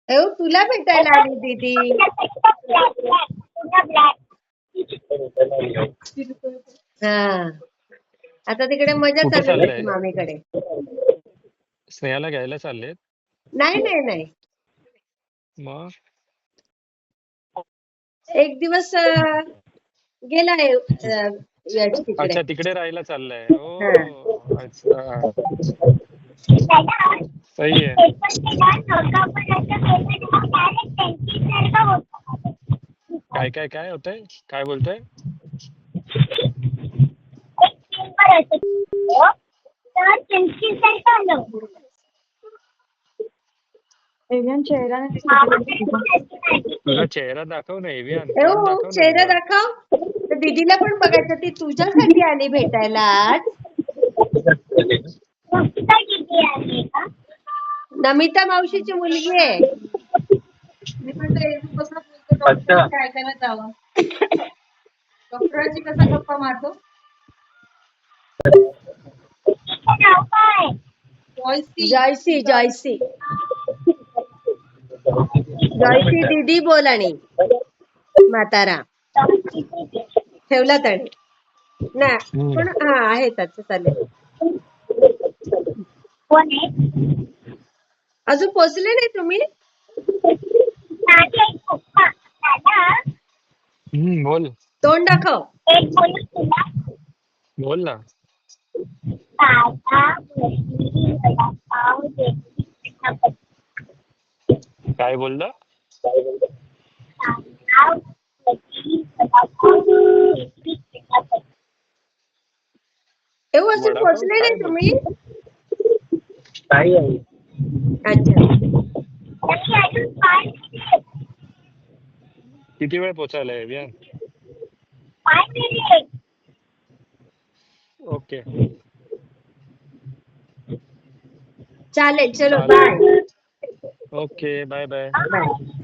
तुला भेटायला आली दीदी. हा, आता तिकडे मजा कुठे चालू आहे चाललंय? मामीकडे. स्नेहाला घ्यायला चाललेत? नाही नाही नाही, मग एक दिवस गेलाय यश तिकडे. अच्छा, तिकडे राहायला चाललंय. हा. ओ अच्छा, सही आहे. काय काय काय होतंय? काय बोलतोय? तुझा चेहरा दाखव ना एव्हियान, तोंड दाखव ना चेहरा तुझा. दाखव. तर दीदीला पण बघायचं, ती तुझ्यासाठी आली भेटायला आज. नमिता मावशीची मुलगी आहे. मी म्हणतो कसं बोलतो डॉक्टरांची ऐकायला जावं. डॉक्टरांची कसा गप्पा मारतो. जॉयसी जॉयसी जॉयसी दीदी बोल. आणि म्हातारा ठेवला त्याने ना. पण हा आहे त्याच चालेल. अजून पोचले नाही तुम्ही? बोल तोंड दाखव. बोल ना. काय बोलला? अजून वडापाव पोचले काय नाही तुम्ही? अच्छा, किती वेळ पोचायला एव्हियान? ओके चालेल. चलो bye. Okay, bye bye. Bye.